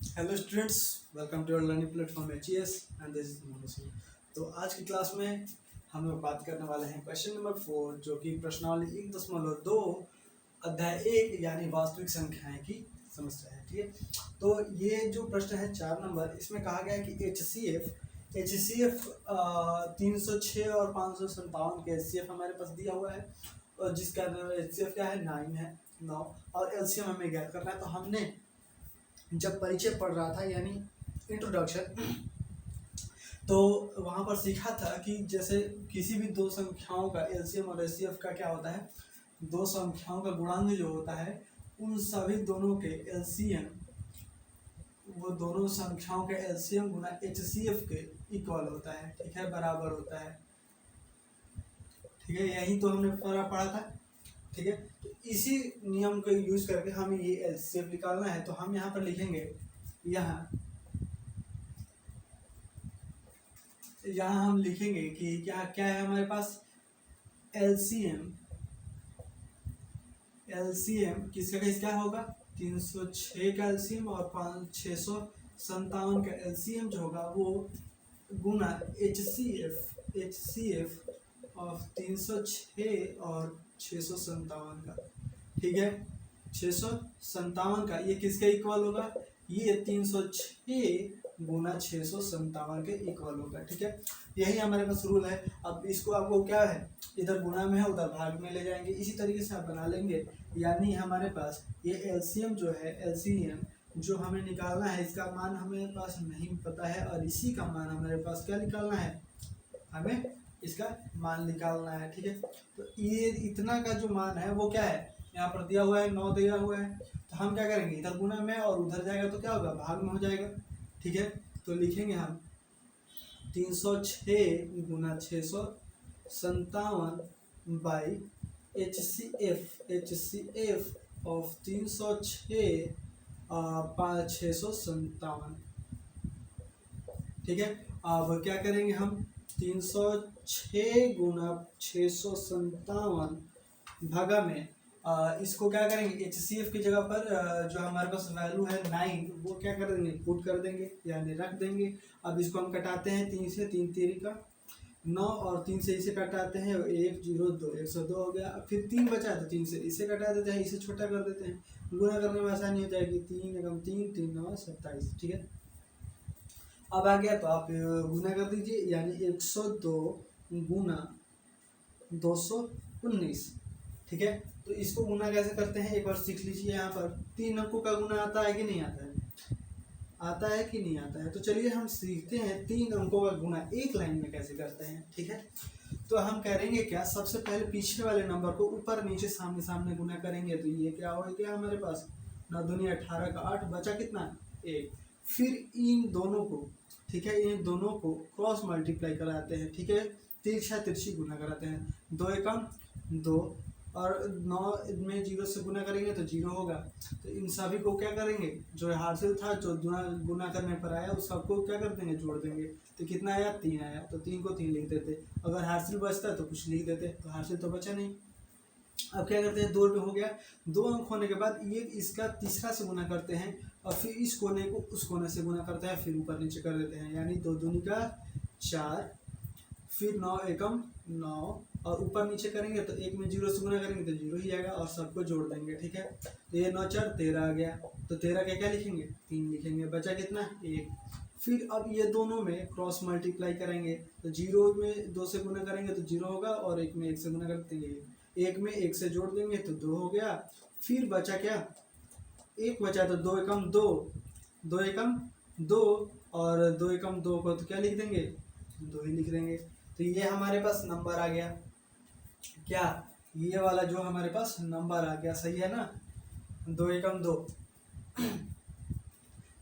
Hello students, welcome to your learning platform HES and this is Monu Singh. तो आज की class में हम लोग बात करने वाले हैं क्वेश्चन नंबर 4, जो कि प्रश्नावली 1.2 अध्याय 1 यानी वास्तविक संख्याएं की समस्या है। ठीक है, तो ये जो प्रश्न है 4 नंबर, इसमें कहा गया है कि एचसीएफ 306 और 557 के एचसीएफ हमारे पास दिया हुआ है, और जिसका एचसीएफ क्या है 9 और एलसीएम हमें ज्ञात करना है। तो हमने जब परिचय पढ़ रहा था यानी इंट्रोडक्शन, तो वहाँ पर सीखा था कि जैसे किसी भी दो संख्याओं का एलसीएम और एचसीएफ का क्या होता है, दो संख्याओं का गुणांक जो होता है उन सभी दोनों के एलसीएम, वो दोनों संख्याओं के एलसीएम गुना एचसीएफ के इक्वल होता है। ठीक है, बराबर होता है। ठीक है, यही तो हमने पढ़ा था। ठीक है, तो इसी नियम को यूज करके हमें ये एलसीएफ निकालना है। तो हम यहाँ पर लिखेंगे, यहाँ हम लिखेंगे कि क्या क्या है हमारे पास, एलसीएम किसका क्या होगा, 306 का एलसीएम और 657 का एलसीएम जो होगा वो गुना एचसीएफ ऑफ 306 और 657 का। ठीक है, 657 का ये किसके इक्वल होगा, ये 306 गुना 657 के इक्वल होगा। ठीक है, यही हमारे पास रूल है। अब इसको आपको क्या है, इधर गुना में है उधर भाग में ले जाएंगे, इसी तरीके से आप बना लेंगे। यानी हमारे पास ये एलसीएम जो है, एलसीएम जो हमें निकालना है, इसका मान हमें पास नहीं पता है, और इसी का मान हमारे पास क्या निकालना है, हमें इसका मान निकालना है। ठीक है, तो ये इतना का जो मान है वो क्या है, यहाँ पर दिया हुआ है 9 दिया हुआ है। तो हम क्या करेंगे, इधर गुना में और उधर जाएगा तो क्या होगा, भाग में हो जाएगा। ठीक है, तो लिखेंगे हम 306 गुना 657 by H C F of 306 657। ठीक है, अब क्या करेंगे हम, 306 गुना 657 भागा में इसको क्या करेंगे, एचसीएफ की जगह पर जो हमारे पास वैल्यू है 9, वो क्या कर देंगे, पुट कर देंगे यानी रख देंगे। अब इसको हम कटाते हैं 3 से, 3 3 का 9 और 3 से इसे कटाते हैं, 1 0 2 102 हो गया। फिर 3 बचा तो 3 से इसे कटा देते हैं, इसे छोटा कर देते हैं, गुना करने में आसानी हो जाएगी। 3 एकम 3 3 9 27। ठीक है, अब आ गया तो आप गुना कर दीजिए, यानी 102 गुना 219। ठीक है, तो इसको गुना कैसे करते हैं एक बार सीख लीजिए। यहाँ पर 3 अंकों का गुना आता है कि नहीं आता है, आता है कि नहीं आता है। तो चलिए हम सीखते हैं 3 अंकों का गुना एक लाइन में कैसे करते हैं। ठीक है, तो हम करेंगे क्या, सबसे पहले पीछे वाले नंबर को ऊपर नीचे सामने सामने गुना करेंगे। तो ये क्या हो गया हमारे पास, 9 दूनी 18 का 8, बचा कितना 1। फिर इन दोनों को, ठीक है, इन दोनों को क्रॉस मल्टीप्लाई कराते हैं। ठीक है, तिरछा तिरछी गुना कराते हैं, 2 एकम 2 और 9 में 0 से गुना करेंगे तो 0 होगा। तो इन सभी को क्या करेंगे, जो हासिल था जो गुना करने पर आया उस सबको क्या कर देंगे, जोड़ देंगे। तो कितना आया, 3 आया, तो 3 को 3 लिख देते। अगर हासिल बचता तो कुछ लिख देते, तो हासिल तो बचा नहीं। अब क्या करते हैं, 2 पे हो गया, 2 अंक होने के बाद ये इसका तीसरा से गुना करते हैं, और फिर इस कोने को उस कोने से गुना करते हैं, फिर ऊपर नीचे कर देते हैं, यानी 2 दूनी का 4, फिर 9 एकम 9 और ऊपर नीचे करेंगे तो 1 में 0 से गुना करेंगे तो 0 ही आएगा, और सबको जोड़ देंगे। ठीक है, तो ये 9 4 13 आ गया, तो 13 का क्या लिखेंगे, 3 लिखेंगे, बचा कितना 1। फिर अब ये दोनों में क्रॉस मल्टीप्लाई करेंगे, तो 0 में 2 से गुना करेंगे तो 0 होगा, और 1 में 1 से गुना कर देंगे, 1 में 1 से जोड़ देंगे तो 2 हो गया। फिर बचा क्या, 1 बचा, तो 2 एकम 2, 2 एकम 2 और 2 एकम 2 को तो क्या लिख देंगे, 2 ही लिख देंगे। तो ये हमारे पास नंबर आ गया, क्या, ये वाला जो हमारे पास नंबर आ गया, सही है ना, 2 एकम 2।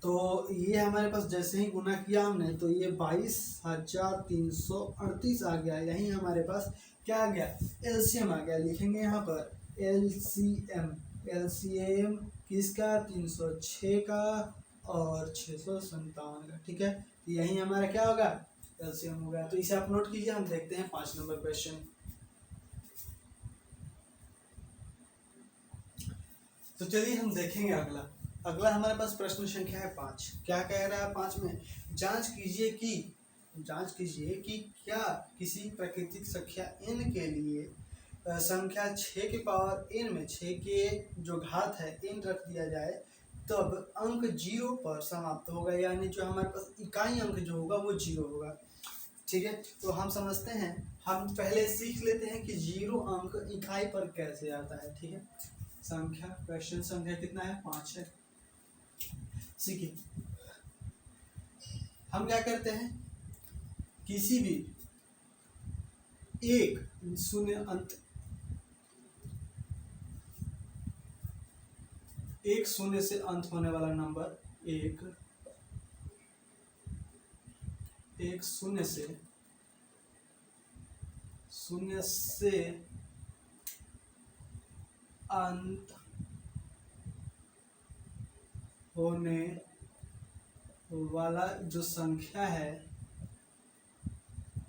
तो ये हमारे पास जैसे ही गुना किया हमने तो ये 22,338 आ गया। यही हमारे पास क्या आ गया, एलसीएम आ गया। लिखेंगे यहाँ पर एलसीएम किसका, 306 का और 657 का। ठीक है, तो यही हमारा क्या होगा, एलसीएम हो गया। तो इसे आप नोट कीजिए। हम देखते हैं 5 नंबर क्वेश्चन। तो चलिए हम देखेंगे अगला। अगला हमारे पास प्रश्न संख्या है 5। क्या कह रहा है 5 में? जांच कीजिए कि क्या किसी प्राकृतिक संख्या n के लिए संख्या 6 के पावर n में 6 के जो घात है n रख दिया जाए तब अंक 0 पर समाप्त होगा, यानी जो हमारे पास इकाई अंक जो होगा वो 0 होगा। ठीक है, तो हम समझते हैं, हम पहले सीख लेते हैं कि 0 अंक इकाई पर कैसे आता है। ठीक है, क्वेश्चन संख्या कितना है? 5 है। सीखिए, हम क्या करते हैं, किसी भी एक शून्य अंत, एक शून्य से अंत होने वाला नंबर, एक शून्य से अंत होने वाला जो संख्या है,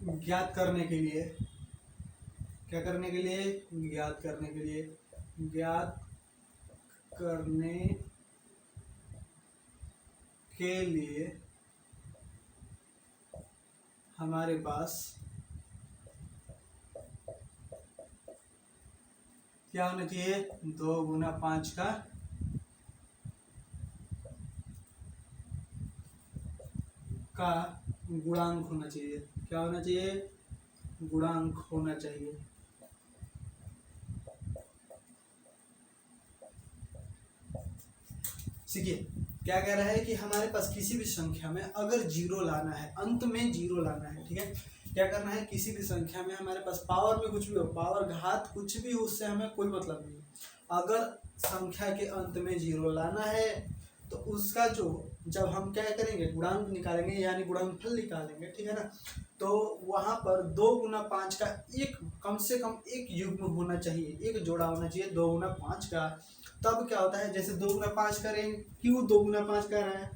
ज्ञात करने के लिए, क्या करने के लिए? ज्ञात करने के लिए हमारे पास क्या होना चाहिए? 2 गुना 5 का गुणांक होना चाहिए। क्या होना चाहिए? गुणांक होना चाहिए। सीखिए, क्या कह रहा है कि हमारे पास किसी भी संख्या में अगर 0 लाना है, अंत में 0 लाना है, ठीक है, क्या करना है, किसी भी संख्या में हमारे पास पावर में कुछ भी हो, पावर घात कुछ भी हो, उससे हमें कोई मतलब नहीं। अगर संख्या के अंत में 0 लाना है तो उसका जो, जब हम क्या करेंगे, गुणांक निकालेंगे यानी गुणनफल निकालेंगे, ठीक है ना, तो वहां पर 2 गुना 5 का एक, कम से कम एक युग्म होना चाहिए, एक जोड़ा होना चाहिए 2 गुना 5 का। तब क्या होता है, जैसे 2 गुना 5 करेंगे, क्यों 2 गुना 5 कर रहे हैं,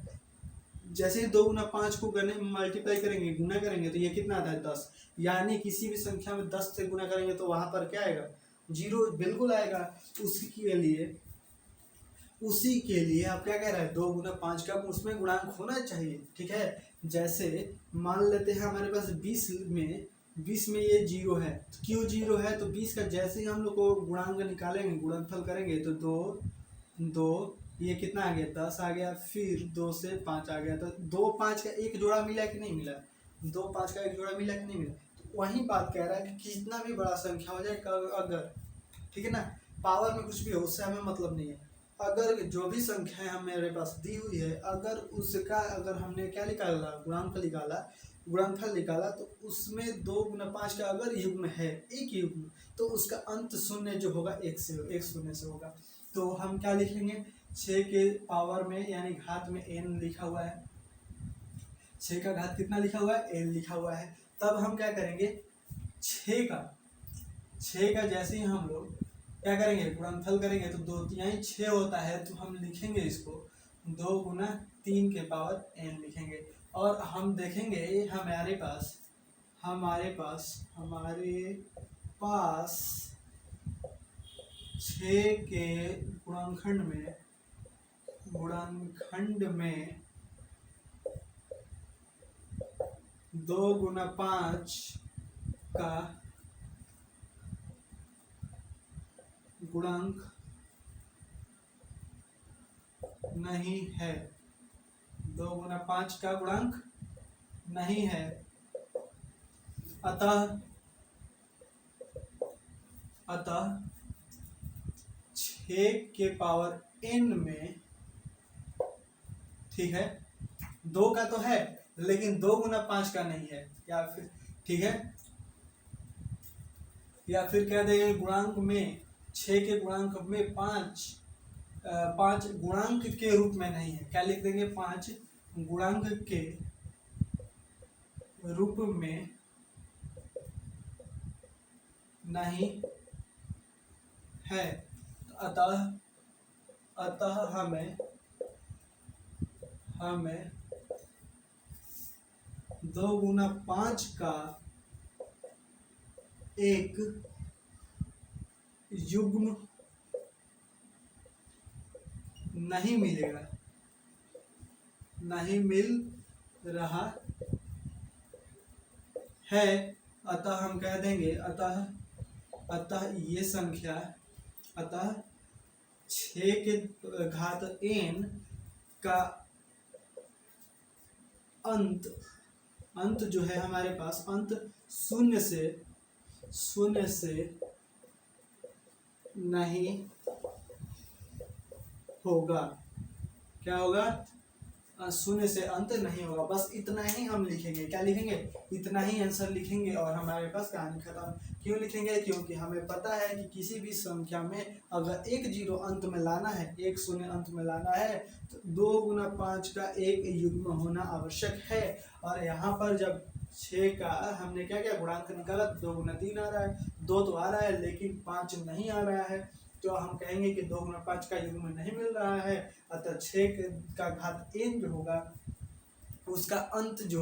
जैसे ही 2 गुना 5 को करने मल्टीप्लाई करेंगे, गुना करेंगे, तो ये कितना आता है? 10। यानी किसी भी संख्या में 10 से गुना करेंगे तो वहां पर क्या आएगा? 0 बिल्कुल आएगा। उसी के लिए आप क्या कह रहे हैं, 2 गुना 5 का उसमें गुणांक होना चाहिए। ठीक है, जैसे मान लेते हैं हमारे पास 20 में ये 0 है, क्यों 0 है? तो 20 का जैसे ही हम लोग को गुणांक निकालेंगे, गुणनफल करेंगे, तो 2 ये कितना आ गया? 10 आ गया, फिर 2 से 5 आ गया, तो 2 5 का एक जोड़ा मिला कि नहीं मिला? 2 5 का एक जोड़ा मिला कि नहीं मिला? तो वही बात कह रहा है कि कितना भी बड़ा संख्या हो जाए, अगर, ठीक है ना, पावर में कुछ भी हो, उससे हमें मतलब नहीं है। अगर जो भी संख्या हमारे पास दी हुई है, अगर उसका, अगर हमने क्या निकाला, गुणनफल निकाला, तो उसमें 2 गुना 5 का अगर युग्म है, एक युग्म, तो उसका अंत शून्य जो होगा एक शून्य से होगा। तो हम क्या लिख लेंगे, 6 के पावर में यानी घात में n लिखा हुआ है, 6 का घात कितना लिखा हुआ है? n लिखा हुआ है। तब हम क्या करेंगे, 6 का जैसे ही हम लोग क्या करेंगे, गुणनफल करेंगे, तो 2 तिहाई 6 होता है, तो हम लिखेंगे इसको 2 गुना 3 के पावर n लिखेंगे। और हम देखेंगे हमारे पास 6 के गुणनखंड में 2 गुना 5 का गुणांक नहीं है, 2 गुना 5 का गुणांक नहीं है। अतः 6 के पावर n में, ठीक है, 2 का तो है लेकिन 2 गुना 5 का नहीं है, या फिर, ठीक है, या फिर कह देंगे गुणांक में 6 के गुणांक में 5 गुणांक के रूप में नहीं है। क्या लिख देंगे, 5 गुणांक के रूप में नहीं है। अतः हमें 2 गुना 5 का एक युग्म नहीं मिलेगा, नहीं मिल रहा है, अतः हम कह देंगे अतः ये संख्या, अतः 6 के घात n का अंत जो है हमारे पास, अंत शून्य से नहीं होगा। क्या होगा? शून्य से अंत नहीं होगा। बस इतना ही हम लिखेंगे। क्या लिखेंगे? इतना ही आंसर लिखेंगे और हमारे पास कहानी खत्म। क्यों लिखेंगे? क्योंकि हमें पता है कि किसी भी संख्या में अगर एक जीरो अंत में लाना है, एक शून्य अंत में लाना है, तो 2 गुना 5 का एक युग्म होना आवश्यक है। और यहाँ पर जब 6 का हमने क्या क्या गुणांक निकाला, 2 गुना 3 आ रहा है, 2 तो आ रहा है लेकिन 5 नहीं आ रहा है, तो हम कहेंगे कि 2 गुना 5 का युग्म नहीं मिल रहा है। अतः 6 का घात n जो होगा उसका अंत जो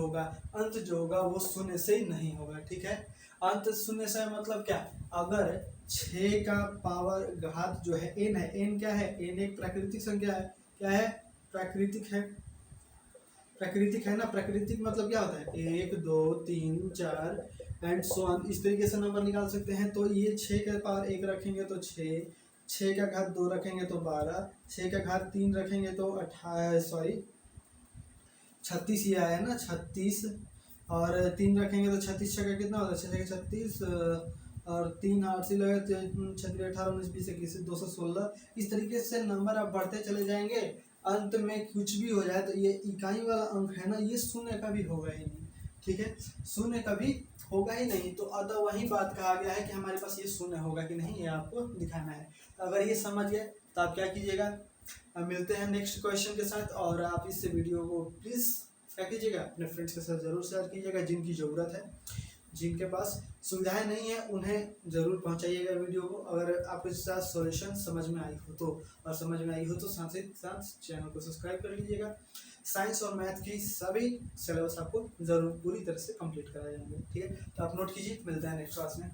होगा वो शून्य से ही नहीं होगा। ठीक है, अंत शून्य से मतलब क्या? अगर 6 का पावर घात जो है n है, n क्या है? n एक प्राकृतिक संख्या है। क्या है? प्राकृतिक है। प्राकृतिक है ना। प्राकृतिक मतलब क्या होता है? 1 2 3 4 एंड सो ऑन, इस तरीके से नंबर निकाल सकते हैं। तो ये 6 के पावर 1 रखेंगे तो 6, 6 का घात 2 रखेंगे तो 12, 6 का घात 3 रखेंगे तो 36 ये आया ना, 36, और 3 रखेंगे तो 36 का कितना होता है? 6 36 और 3 8 से लगे तो 36 18 19 20 21 216। इस तरीके से नंबर आप बढ़ते चले जाएंगे। अंत में कुछ भी हो जाए तो ये इकाई वाला अंक है ना, ये शून्य का भी होगा ही नहीं। ठीक है, शून्य कभी होगा ही नहीं। तो अतः वही बात कहा गया है कि हमारे पास ये शून्य होगा कि नहीं, ये आपको दिखाना है। अगर ये समझ गए तो आप क्या कीजिएगा, अब मिलते हैं नेक्स्ट क्वेश्चन के साथ। और आप इस वीडियो को प्लीज़ क्या कीजिएगा, अपने फ्रेंड्स के साथ ज़रूर शेयर कीजिएगा। जिनकी ज़रूरत है, जिनके पास सुविधाएं नहीं है, उन्हें ज़रूर पहुंचाइएगा वीडियो को। अगर आपके साथ सॉल्यूशन समझ में आई हो तो, और समझ में आई हो तो साथ ही साथ चैनल को सब्सक्राइब कर लीजिएगा। साइंस और मैथ की सभी सिलेबस आपको ज़रूर पूरी तरह से कंप्लीट कराए जाएंगे। ठीक है, तो आप नोट कीजिए। मिलते हैं नेक्स्ट क्लास में।